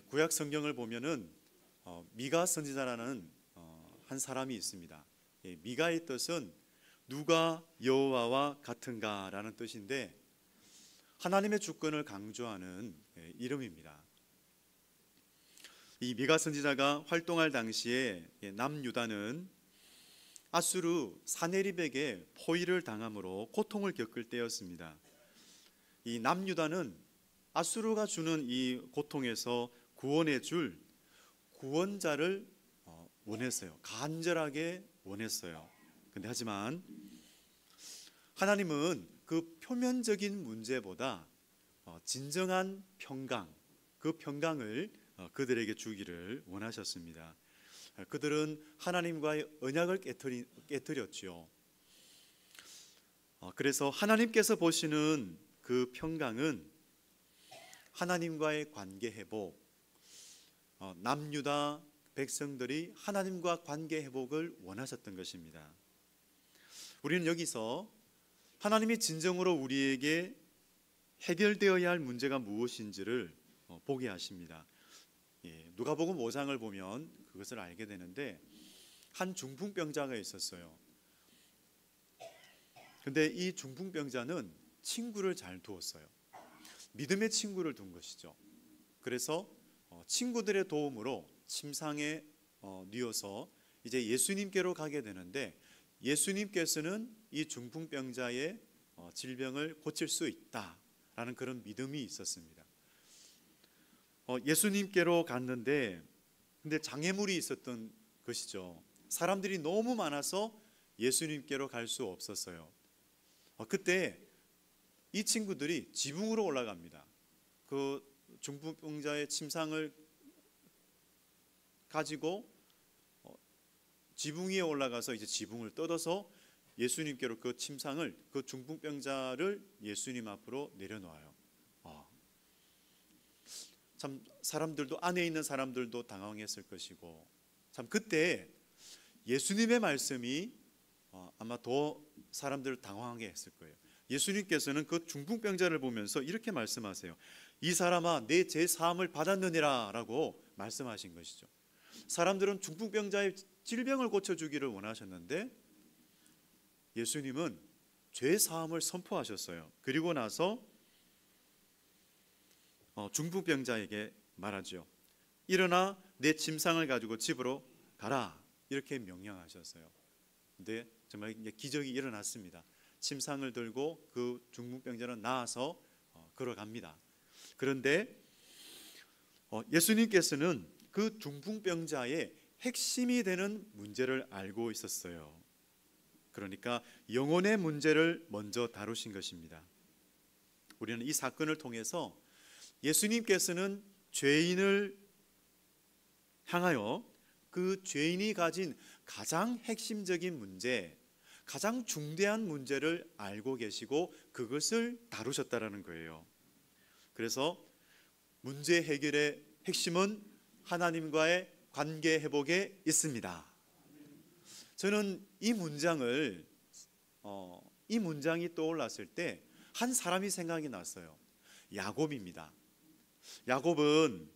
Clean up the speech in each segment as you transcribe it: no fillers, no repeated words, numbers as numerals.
구약 성경을 보면은 미가 선지자라는 한 사람이 있습니다. 미가의 뜻은 누가 여호와와 같은가라는 뜻인데 하나님의 주권을 강조하는 이름입니다. 이 미가 선지자가 활동할 당시에 남유다는 아수르 사네립에게 포위를 당함으로 고통을 겪을 때였습니다. 이 남유다는 아수르가 주는 이 고통에서 구원해 줄 구원자를 원했어요. 간절하게 원했어요. 근데 하지만 하나님은 그 표면적인 문제보다 진정한 평강, 그 평강을 그들에게 주기를 원하셨습니다. 그들은 하나님과의 언약을 깨뜨렸지요. 그래서 하나님께서 보시는 그 평강은 하나님과의 관계 회복, 남유다 백성들이 하나님과 관계 회복을 원하셨던 것입니다. 우리는 여기서 하나님이 진정으로 우리에게 해결되어야 할 문제가 무엇인지를 보게 하십니다. 누가복음 5장을 보면 그것을 알게 되는데 한 중풍병자가 있었어요. 근데 이 중풍병자는 친구를 잘 두었어요. 믿음의 친구를 둔 것이죠. 그래서 친구들의 도움으로 침상에 누워서 이제 예수님께로 가게 되는데 예수님께서는 이 중풍병자의 질병을 고칠 수 있다라는 그런 믿음이 있었습니다. 예수님께로 갔는데 근데 장애물이 있었던 것이죠. 사람들이 너무 많아서 예수님께로 갈 수 없었어요. 그때 이 친구들이 지붕으로 올라갑니다. 그 중풍병자의 침상을 가지고 지붕 위에 올라가서 이제 지붕을 뜯어서 예수님께로 그 침상을, 그 중풍병자를 예수님 앞으로 내려놓아요. 참 사람들도, 안에 있는 사람들도 당황했을 것이고, 참 그때 예수님의 말씀이 아마 더 사람들을 당황하게 했을 거예요. 예수님께서는 그 중풍병자를 보면서 이렇게 말씀하세요. 이 사람아, 내 죄 사함을 받았느니라 라고 말씀하신 것이죠. 사람들은 중풍병자의 질병을 고쳐주기를 원하셨는데 예수님은 죄 사함을 선포하셨어요. 그리고 나서 중풍병자에게 말하죠. 일어나 내 침상을 가지고 집으로 가라, 이렇게 명령하셨어요. 근데 정말 기적이 일어났습니다. 침상을 들고 그 중풍병자는 나아서 걸어갑니다. 그런데 예수님께서는 그 중풍병자의 핵심이 되는 문제를 알고 있었어요. 그러니까 영혼의 문제를 먼저 다루신 것입니다. 우리는 이 사건을 통해서 예수님께서는 죄인을 향하여 그 죄인이 가진 가장 핵심적인 문제, 가장 중대한 문제를 알고 계시고 그것을 다루셨다라는 거예요. 그래서 문제 해결의 핵심은 하나님과의 관계 회복에 있습니다. 저는 이 문장이 떠올랐을 때 한 사람이 생각이 났어요. 야곱입니다. 야곱은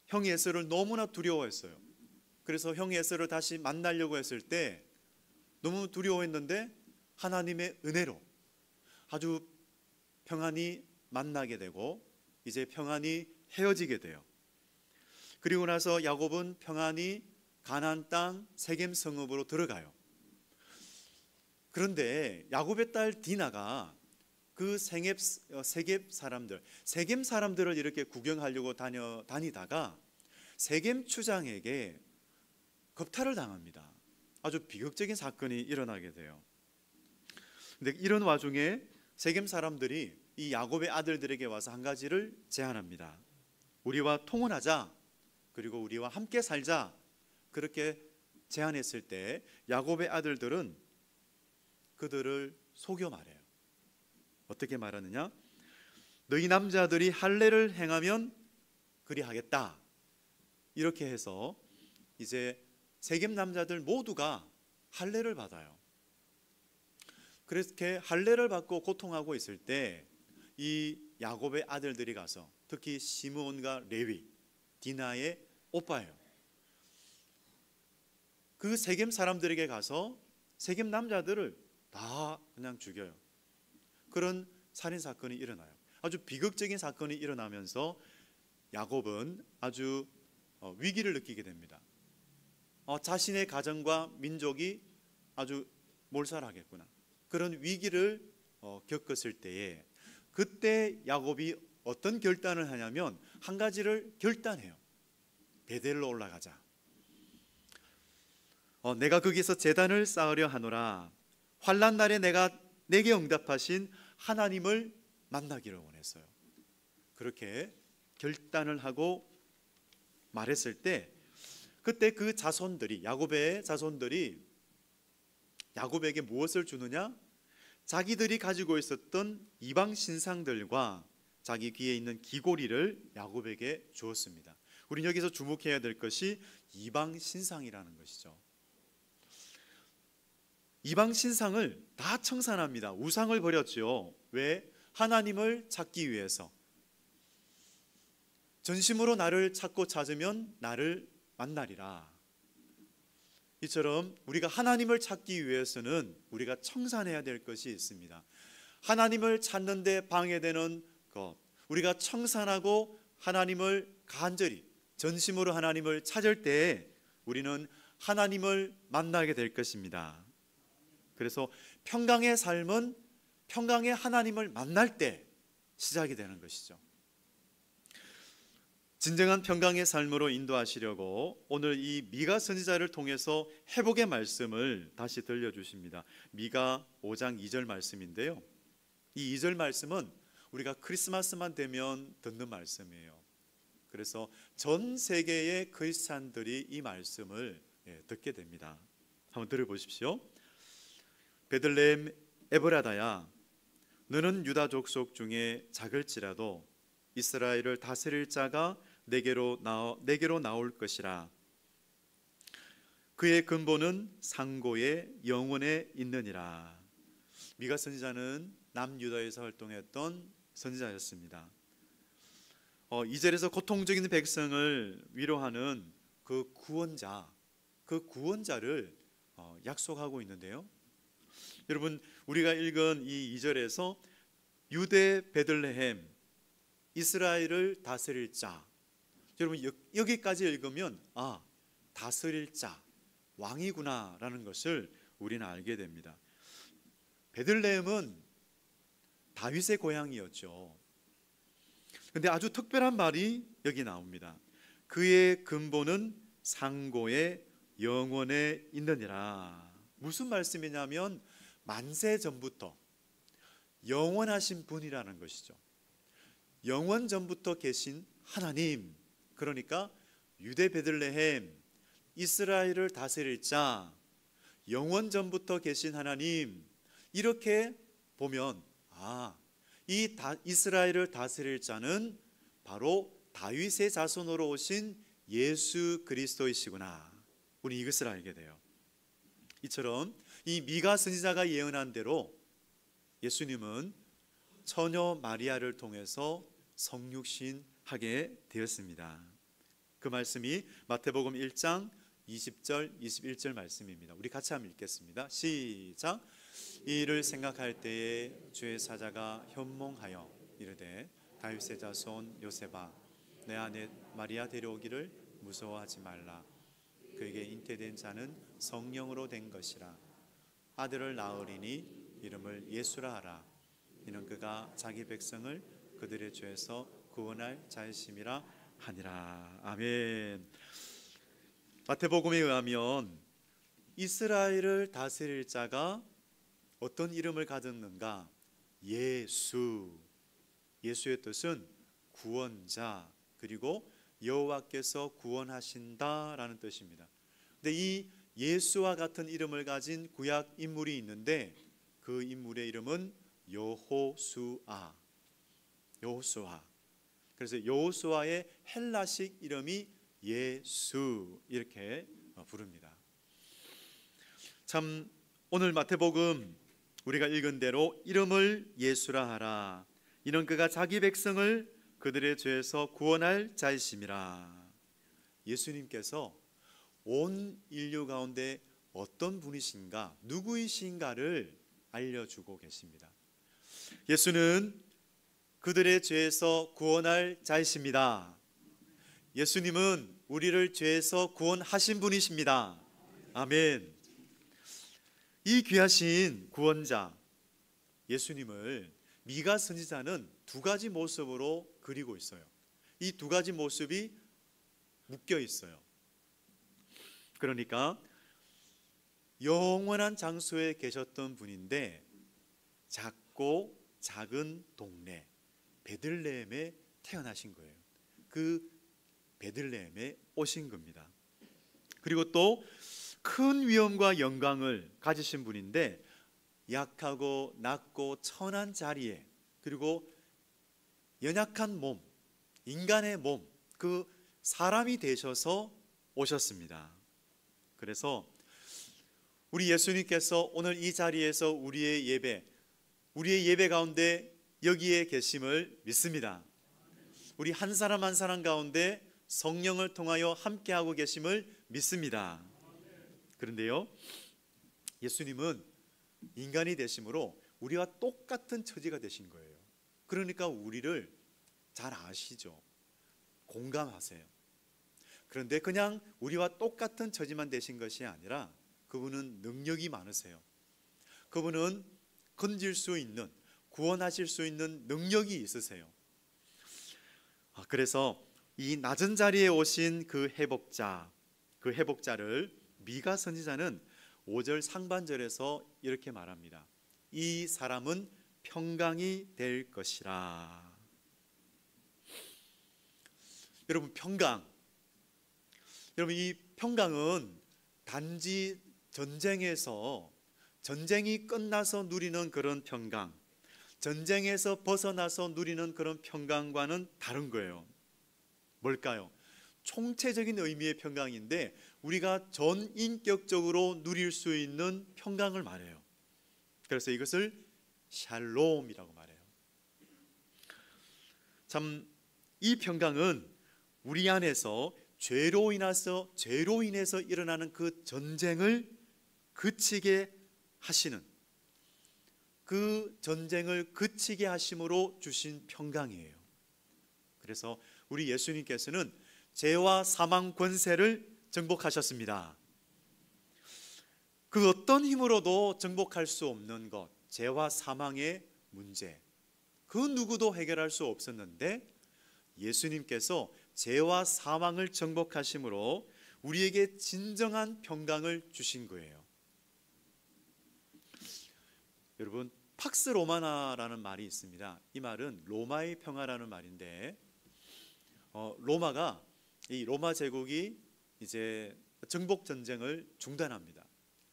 형 에서를 너무나 두려워했어요. 그래서 형 에서를 다시 만나려고 했을 때 너무 두려워했는데 하나님의 은혜로 아주 평안히 만나게 되고 이제 평안히 헤어지게 돼요. 그리고 나서 야곱은 평안히 가나안 땅 세겜 성읍으로 들어가요. 그런데 야곱의 딸 디나가 그 세겜 사람들을 이렇게 구경하려고 다니다가 세겜 추장에게 겁탈을 당합니다. 아주 비극적인 사건이 일어나게 돼요. 근데 이런 와중에 세겜 사람들이 이 야곱의 아들들에게 와서 한 가지를 제안합니다. 우리와 통혼하자, 그리고 우리와 함께 살자, 그렇게 제안했을 때 야곱의 아들들은 그들을 속여 말해요. 어떻게 말하느냐? 너희 남자들이 할례를 행하면 그리하겠다, 이렇게 해서 이제 세겜 남자들 모두가 할례를 받아요. 그렇게 할례를 받고 고통하고 있을 때 이 야곱의 아들들이 가서, 특히 시므온과 레위, 디나의 오빠예요. 그 세겜 사람들에게 가서 세겜 남자들을 다 그냥 죽여요. 그런 살인 사건이 일어나요. 아주 비극적인 사건이 일어나면서 야곱은 아주 위기를 느끼게 됩니다. 자신의 가정과 민족이 아주 몰살하겠구나, 그런 위기를 겪었을 때에, 그때 야곱이 어떤 결단을 하냐면 한 가지를 결단해요. 베델로 올라가자. 내가 거기서 제단을 쌓으려 하노라. 환난 날에 내게 응답하신 하나님을 만나기를 원했어요. 그렇게 결단을 하고 말했을 때, 그때 그 자손들이, 야곱의 자손들이 야곱에게 무엇을 주느냐? 자기들이 가지고 있었던 이방 신상들과 자기 귀에 있는 귀고리를 야곱에게 주었습니다. 우리는 여기서 주목해야 될 것이 이방 신상이라는 것이죠. 이방 신상을 다 청산합니다. 우상을 버렸죠. 왜? 하나님을 찾기 위해서. 전심으로 나를 찾고 찾으면 나를 만나리라. 이처럼 우리가 하나님을 찾기 위해서는 우리가 청산해야 될 것이 있습니다. 하나님을 찾는 데 방해되는 것, 우리가 청산하고 하나님을 간절히 전심으로 하나님을 찾을 때 우리는 하나님을 만나게 될 것입니다. 그래서 평강의 삶은 평강의 하나님을 만날 때 시작이 되는 것이죠. 진정한 평강의 삶으로 인도하시려고 오늘 이 미가 선지자를 통해서 회복의 말씀을 다시 들려주십니다. 미가 5장 2절 말씀인데요, 이 2절 말씀은 우리가 크리스마스만 되면 듣는 말씀이에요. 그래서 전 세계의 크리스찬들이 이 말씀을 듣게 됩니다. 한번 들어보십시오. 베들레헴 에브라다야, 너는 유다 족속 중에 작을지라도 이스라엘을 다스릴 자가 내게로 나올 것이라. 그의 근본은 상고의 영원에 있느니라. 미가 선지자는 남유다에서 활동했던 선지자였습니다. 2절에서 고통적인 백성을 위로하는 그 구원자를 약속하고 있는데요, 여러분, 우리가 읽은 이 2절에서 유대 베들레헴, 이스라엘을 다스릴 자, 여러분 여기까지 읽으면 다스릴 자, 왕이구나 라는 것을 우리는 알게 됩니다. 베들레헴은 다윗의 고향이었죠. 그런데 아주 특별한 말이 여기 나옵니다. 그의 근본은 상고의 영원에 있느니라. 무슨 말씀이냐면 만세 전부터 영원하신 분이라는 것이죠. 영원 전부터 계신 하나님, 그러니까 유대 베들레헴, 이스라엘을 다스릴 자, 영원 전부터 계신 하나님, 이렇게 보면 이 이스라엘을 다스릴 자는 바로 다윗의 자손으로 오신 예수 그리스도이시구나, 우리 이것을 알게 돼요. 이처럼 이 미가 선지자가 예언한 대로 예수님은 처녀 마리아를 통해서 성육신하게 되었습니다. 그 말씀이 마태복음 1장 20절 21절 말씀입니다. 우리 같이 한번 읽겠습니다. 시작. 이 일을 생각할 때에 주의 사자가 현몽하여 이르되 다윗의 자손 요셉아, 내 아내 마리아 데려오기를 무서워하지 말라. 그에게 잉태된 자는 성령으로 된 것이라. 아들을 낳으리니 이름을 예수라 하라. 이는 그가 자기 백성을 그들의 죄에서 구원할 자이심이라 하니라. 아멘. 마태복음에 의하면 이스라엘을 다스릴 자가 어떤 이름을 가졌는가? 예수. 예수의 뜻은 구원자, 그리고 여호와께서 구원하신다라는 뜻입니다. 근데 이 예수와 같은 이름을 가진 구약 인물이 있는데 그 인물의 이름은 여호수아. 그래서 여호수아의 헬라식 이름이 예수, 이렇게 부릅니다. 참 오늘 마태복음 우리가 읽은 대로 이름을 예수라 하라. 이는 그가 자기 백성을 그들의 죄에서 구원할 자이심이라. 예수님께서 온 인류 가운데 어떤 분이신가, 누구이신가를 알려주고 계십니다. 예수는 그들의 죄에서 구원할 자이십니다. 예수님은 우리를 죄에서 구원하신 분이십니다. 아멘. 이 귀하신 구원자 예수님을 미가 선지자는 두 가지 모습으로 그리고 있어요. 이 두 가지 모습이 묶여 있어요. 그러니까 영원한 장소에 계셨던 분인데 작고 작은 동네 베들레헴에 태어나신 거예요. 그 베들레헴에 오신 겁니다. 그리고 또 큰 위엄과 영광을 가지신 분인데 약하고 낮고 천한 자리에, 그리고 연약한 몸, 인간의 몸, 그 사람이 되셔서 오셨습니다. 그래서 우리 예수님께서 오늘 이 자리에서 우리의 예배 가운데 여기에 계심을 믿습니다. 우리 한 사람 한 사람 가운데 성령을 통하여 함께하고 계심을 믿습니다. 그런데요, 예수님은 인간이 되심으로 우리와 똑같은 처지가 되신 거예요. 그러니까 우리를 잘 아시죠. 공감하세요. 그런데 그냥 우리와 똑같은 처지만 되신 것이 아니라 그분은 능력이 많으세요. 그분은 건질 수 있는, 구원하실 수 있는 능력이 있으세요. 그래서 이 낮은 자리에 오신 그 회복자를 미가 선지자는 5절 상반절에서 이렇게 말합니다. 이 사람은 평강이 될 것이라. 여러분, 이 평강은 단지 전쟁이 끝나서 누리는 그런 평강, 전쟁에서 벗어나서 누리는 그런 평강과는 다른 거예요. 뭘까요? 총체적인 의미의 평강인데 우리가 전인격적으로 누릴 수 있는 평강을 말해요. 그래서 이것을 샬롬이라고 말해요. 참, 이 평강은 우리 안에서 죄로 인해서 일어나는 그 전쟁을 그치게 하시는, 그 전쟁을 그치게 하심으로 주신 평강이에요. 그래서 우리 예수님께서는 죄와 사망 권세를 정복하셨습니다. 그 어떤 힘으로도 정복할 수 없는 것, 죄와 사망의 문제, 그 누구도 해결할 수 없었는데 예수님께서 죄와 사망을 정복하심으로 우리에게 진정한 평강을 주신 거예요. 여러분, 팍스 로마나라는 말이 있습니다. 이 말은 로마의 평화라는 말인데, 로마 제국이 이제 정복 전쟁을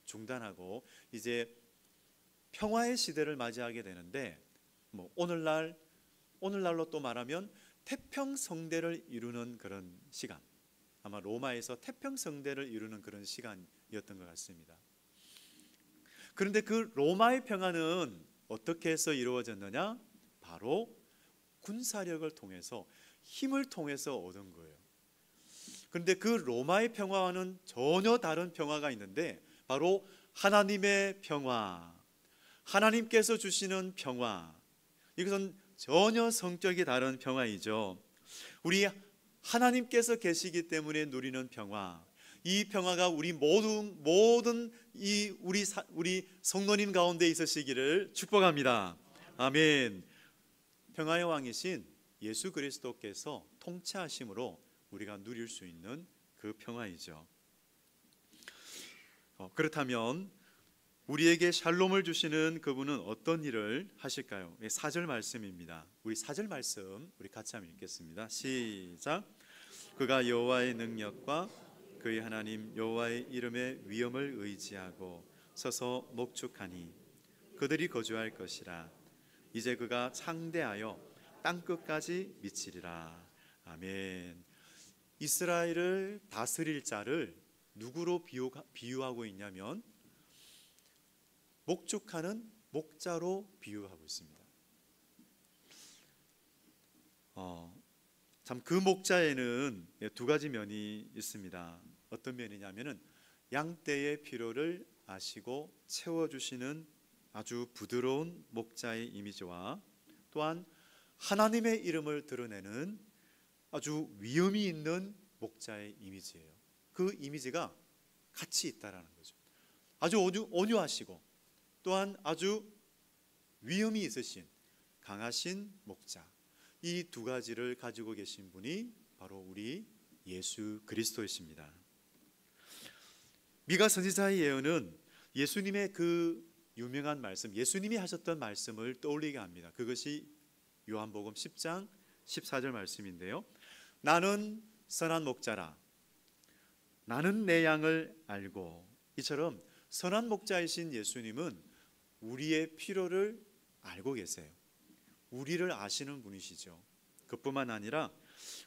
중단하고 이제 평화의 시대를 맞이하게 되는데, 오늘날로 또 말하면 태평성대를 이루는 그런 시간, 아마 로마에서 태평성대를 이루는 그런 시간이었던 것 같습니다. 그런데 그 로마의 평화는 어떻게 해서 이루어졌느냐? 바로 군사력을 통해서, 힘을 통해서 얻은 거예요. 그런데 그 로마의 평화와는 전혀 다른 평화가 있는데 바로 하나님의 평화, 하나님께서 주시는 평화. 이것은 전혀 성격이 다른 평화이죠. 우리 하나님께서 계시기 때문에 누리는 평화, 이 평화가 우리 모든 우리 성도님 가운데 있으시기를 축복합니다. 아멘. 평화의 왕이신 예수 그리스도께서 통치하심으로 우리가 누릴 수 있는 그 평화이죠. 그렇다면 우리에게 샬롬을 주시는 그분은 어떤 일을 하실까요? 4절 말씀입니다. 우리 4절 말씀 우리 같이 한번 읽겠습니다. 시작. 그가 여호와의 능력과 그의 하나님 여호와의 이름의 위엄을 의지하고 서서 목축하니 그들이 거주할 것이라. 이제 그가 창대하여 땅끝까지 미치리라. 아멘. 이스라엘을 다스릴 자를 누구로 비유하고 있냐면 목축하는 목자로 비유하고 있습니다. 참 그 목자에는 두 가지 면이 있습니다. 어떤 면이냐면은 양떼의 필요를 아시고 채워주시는 아주 부드러운 목자의 이미지와 또한 하나님의 이름을 드러내는 아주 위엄이 있는 목자의 이미지예요. 그 이미지가 같이 있다라는 거죠. 아주 온유하시고 또한 아주 위엄이 있으신 강하신 목자, 이 두 가지를 가지고 계신 분이 바로 우리 예수 그리스도이십니다. 미가 선지자의 예언은 예수님의 그 유명한 말씀, 예수님이 하셨던 말씀을 떠올리게 합니다. 그것이 요한복음 10장 14절 말씀인데요. 나는 선한 목자라, 나는 내 양을 알고. 이처럼 선한 목자이신 예수님은 우리의 필요를 알고 계세요. 우리를 아시는 분이시죠. 그뿐만 아니라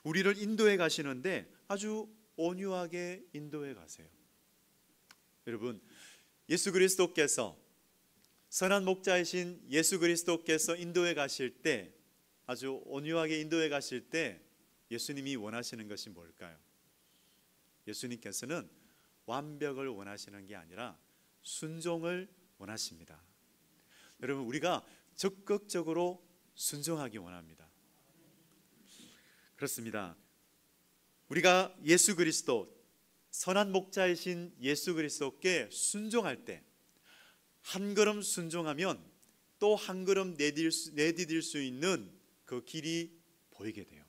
우리를 인도해 가시는데 아주 온유하게 인도해 가세요. 여러분, 예수 그리스도께서, 선한 목자이신 예수 그리스도께서 인도해 가실 때, 아주 온유하게 인도해 가실 때 예수님이 원하시는 것이 뭘까요? 예수님께서는 완벽을 원하시는 게 아니라 순종을 원하십니다. 여러분, 우리가 적극적으로 순종하기 원합니다. 그렇습니다. 우리가 예수 그리스도, 선한 목자이신 예수 그리스도께 순종할 때, 한 걸음 순종하면 또 한 걸음 내디딜 수 있는 그 길이 보이게 돼요.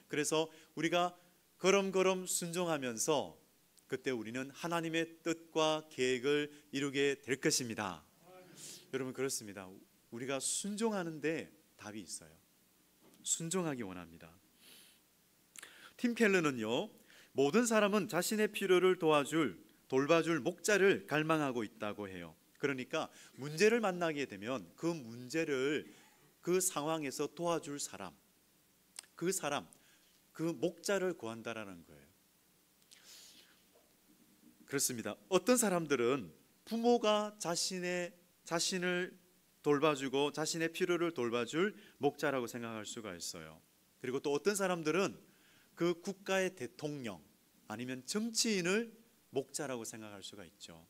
그래서 우리가 걸음걸음 순종하면서 그때 우리는 하나님의 뜻과 계획을 이루게 될 것입니다. 여러분, 그렇습니다. 우리가 순종하는데 답이 있어요. 순종하기 원합니다. 팀 켈러는요, 모든 사람은 자신의 필요를 돌봐줄 목자를 갈망하고 있다고 해요. 그러니까 문제를 만나게 되면 그 문제를, 그 상황에서 도와줄 사람, 그 목자를 구한다라는 거예요. 그렇습니다. 어떤 사람들은 부모가 자신을 돌봐주고 자신의 필요를 돌봐줄 목자라고 생각할 수가 있어요. 그리고 또 어떤 사람들은 그 국가의 대통령 아니면 정치인을 목자라고 생각할 수가 있죠.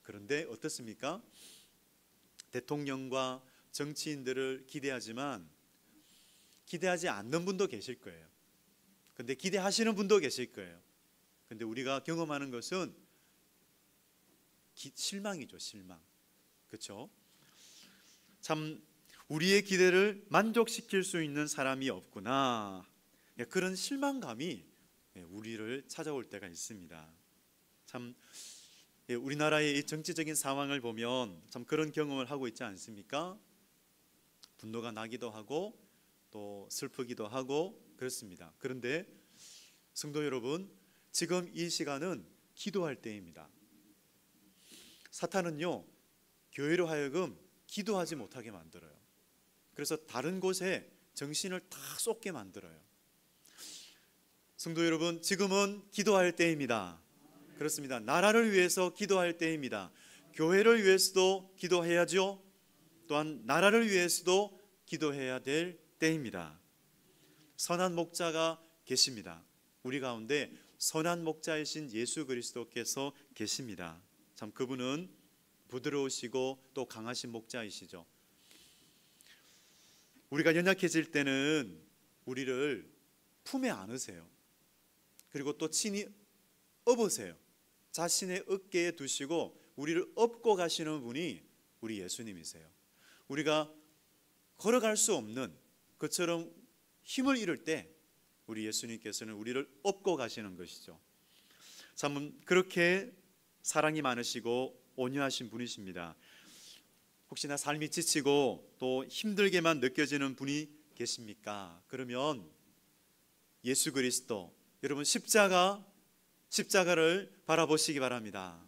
그런데 어떻습니까? 대통령과 정치인들을 기대하지만 기대하지 않는 분도 계실 거예요. 근데 기대하시는 분도 계실 거예요. 근데 우리가 경험하는 것은 실망이죠, 실망. 그렇죠? 참 우리의 기대를 만족시킬 수 있는 사람이 없구나. 그런 실망감이 우리를 찾아올 때가 있습니다. 참 우리나라의 이 정치적인 상황을 보면 참 그런 경험을 하고 있지 않습니까? 분노가 나기도 하고 또 슬프기도 하고 그렇습니다. 그런데 성도 여러분, 지금 이 시간은 기도할 때입니다. 사탄은요, 교회로 하여금 기도하지 못하게 만들어요. 그래서 다른 곳에 정신을 다 쏟게 만들어요. 성도 여러분, 지금은 기도할 때입니다. 그렇습니다. 나라를 위해서 기도할 때입니다. 교회를 위해서도 기도해야죠. 또한 나라를 위해서도 기도해야 될 때입니다. 선한 목자가 계십니다. 우리 가운데 선한 목자이신 예수 그리스도께서 계십니다. 참 그분은 부드러우시고 또 강하신 목자이시죠. 우리가 연약해질 때는 우리를 품에 안으세요. 그리고 또 친히 업으세요. 자신의 어깨에 두시고 우리를 업고 가시는 분이 우리 예수님이세요. 우리가 걸어갈 수 없는 그처럼 힘을 잃을 때 우리 예수님께서는 우리를 업고 가시는 것이죠. 참 그렇게 사랑이 많으시고 온유하신 분이십니다. 혹시나 삶이 지치고 또 힘들게만 느껴지는 분이 계십니까? 그러면 예수 그리스도, 여러분 십자가를 바라보시기 바랍니다.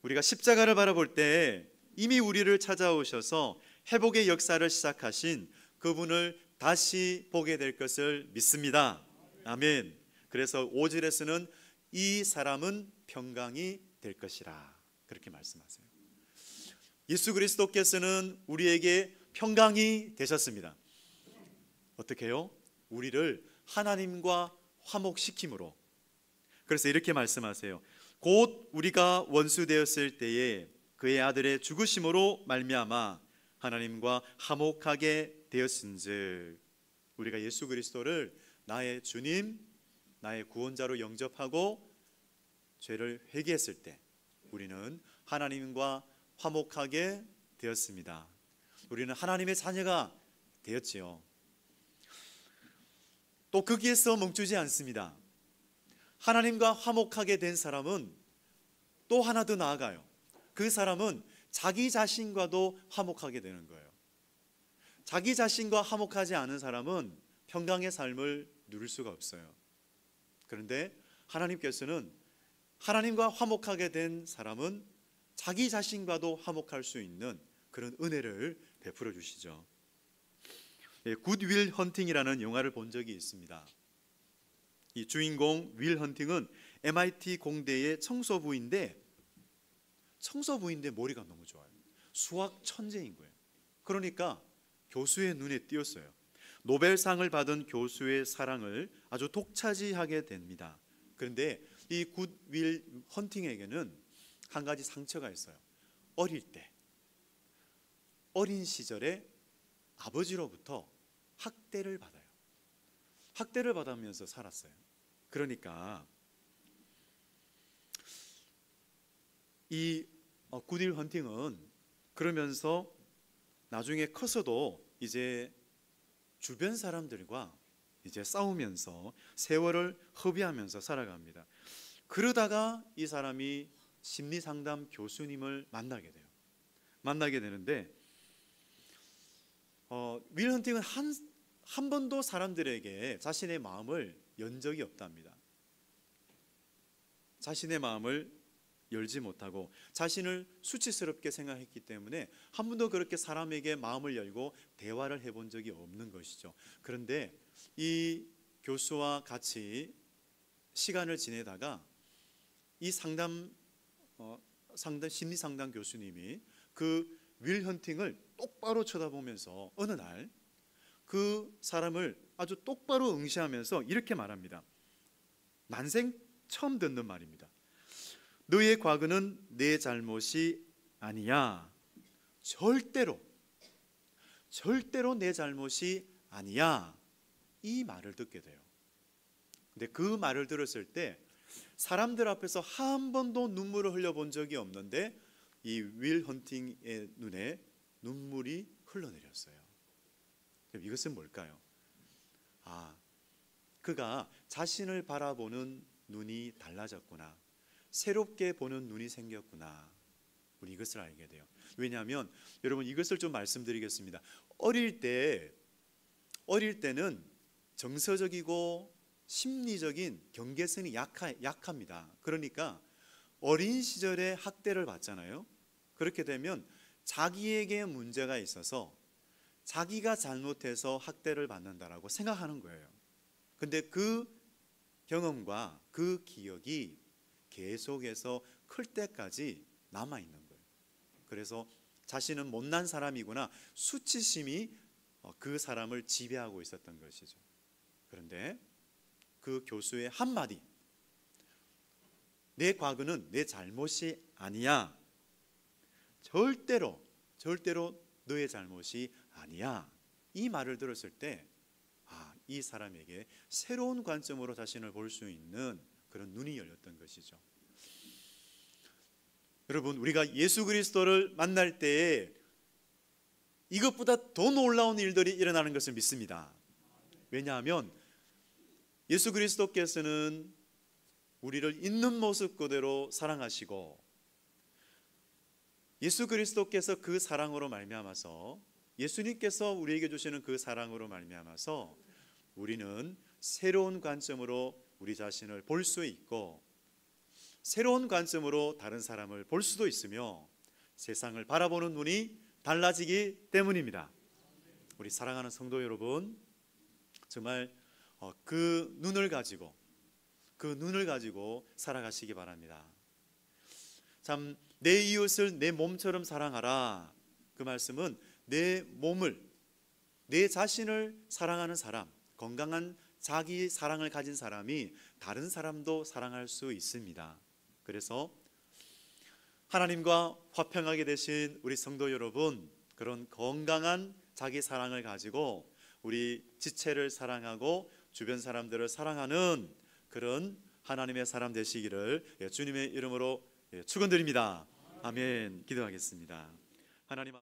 우리가 십자가를 바라볼 때 이미 우리를 찾아오셔서 회복의 역사를 시작하신 그분을 다시 보게 될 것을 믿습니다. 아멘. 그래서 5절에서는 이 사람은 평강이 될 것이라 그렇게 말씀하세요. 예수 그리스도께서는 우리에게 평강이 되셨습니다. 어떻게 해요? 우리를 하나님과 화목시킴으로. 그래서 이렇게 말씀하세요. 곧 우리가 원수 되었을 때에 그의 아들의 죽으심으로 말미암아 하나님과 화목하게 되었은즉, 우리가 예수 그리스도를 나의 주님, 나의 구원자로 영접하고 죄를 회개했을 때 우리는 하나님과 화목하게 되었습니다. 우리는 하나님의 자녀가 되었지요. 또 거기에서 멈추지 않습니다. 하나님과 화목하게 된 사람은 또 하나 더 나아가요. 그 사람은 자기 자신과도 화목하게 되는 거예요. 자기 자신과 화목하지 않은 사람은 평강의 삶을 누릴 수가 없어요. 그런데 하나님께서는 하나님과 화목하게 된 사람은 자기 자신과도 화목할 수 있는 그런 은혜를 베풀어 주시죠. 굿 윌 헌팅이라는 영화를 본 적이 있습니다. 이 주인공 윌 헌팅은 MIT 공대의 청소부인데 머리가 너무 좋아요. 수학 천재인 거예요. 그러니까 교수의 눈에 띄었어요. 노벨상을 받은 교수의 사랑을 아주 독차지하게 됩니다. 그런데 이 굿 윌 헌팅에게는 한 가지 상처가 있어요. 어린 시절에 아버지로부터 학대를 받아요. 학대를 받으면서 살았어요. 그러니까 이 굿윌 헌팅은 그러면서 나중에 커서도 이제 주변 사람들과 이제 싸우면서 세월을 허비하면서 살아갑니다. 그러다가 이 사람이 심리상담 교수님을 만나게 돼요. 만나게 되는데 윌 헌팅은 한 번도 사람들에게 자신의 마음을 연 적이 없답니다. 자신의 마음을 열지 못하고 자신을 수치스럽게 생각했기 때문에 한 번도 그렇게 사람에게 마음을 열고 대화를 해본 적이 없는 것이죠. 그런데 이 교수와 같이 시간을 지내다가 이 심리 상담 교수님이 그 윌 헌팅을 똑바로 쳐다보면서 어느 날 그 사람을 아주 똑바로 응시하면서 이렇게 말합니다. 난생 처음 듣는 말입니다. 너의 과거는 내 잘못이 아니야. 절대로 내 잘못이 아니야. 이 말을 듣게 돼요. 근데 그 말을 들었을 때 사람들 앞에서 한 번도 눈물을 흘려본 적이 없는데 이 윌 헌팅의 눈에 눈물이 흘러내렸어요. 이것은 뭘까요? 그가 자신을 바라보는 눈이 달라졌구나. 새롭게 보는 눈이 생겼구나. 우리 이것을 알게 돼요. 왜냐하면 여러분 이것을 좀 말씀드리겠습니다. 어릴 때는 정서적이고 심리적인 경계선이 약합니다. 그러니까 어린 시절에 학대를 받잖아요. 그렇게 되면 자기에게 문제가 있어서 자기가 잘못해서 학대를 받는다라고 생각하는 거예요. 근데 그 경험과 그 기억이 계속해서 클 때까지 남아있는 거예요. 그래서 자신은 못난 사람이구나, 수치심이 그 사람을 지배하고 있었던 것이죠. 그런데 그 교수의 한마디, 내 과거는 내 잘못이 아니야. 절대로 너의 잘못이 아니야. 이 말을 들었을 때 이 사람에게 새로운 관점으로 자신을 볼 수 있는 그런 눈이 열렸던 것이죠. 여러분, 우리가 예수 그리스도를 만날 때에 이것보다 더 놀라운 일들이 일어나는 것을 믿습니다. 왜냐하면 예수 그리스도께서는 우리를 있는 모습 그대로 사랑하시고 예수 그리스도께서 그 사랑으로 말미암아서 예수님께서 우리에게 주시는 그 사랑으로 말미암아서 우리는 새로운 관점으로 우리 자신을 볼 수 있고 새로운 관점으로 다른 사람을 볼 수도 있으며 세상을 바라보는 눈이 달라지기 때문입니다. 우리 사랑하는 성도 여러분, 정말 그 눈을 가지고 살아가시기 바랍니다. 참, 내 이웃을 내 몸처럼 사랑하라. 그 말씀은 내 몸을 내 자신을 사랑하는 사람, 건강한 자기 사랑을 가진 사람이 다른 사람도 사랑할 수 있습니다. 그래서 하나님과 화평하게 되신 우리 성도 여러분, 그런 건강한 자기 사랑을 가지고 우리 지체를 사랑하고 주변 사람들을 사랑하는 그런 하나님의 사람 되시기를 주님의 이름으로 축원드립니다. 아멘. 기도하겠습니다. 하나님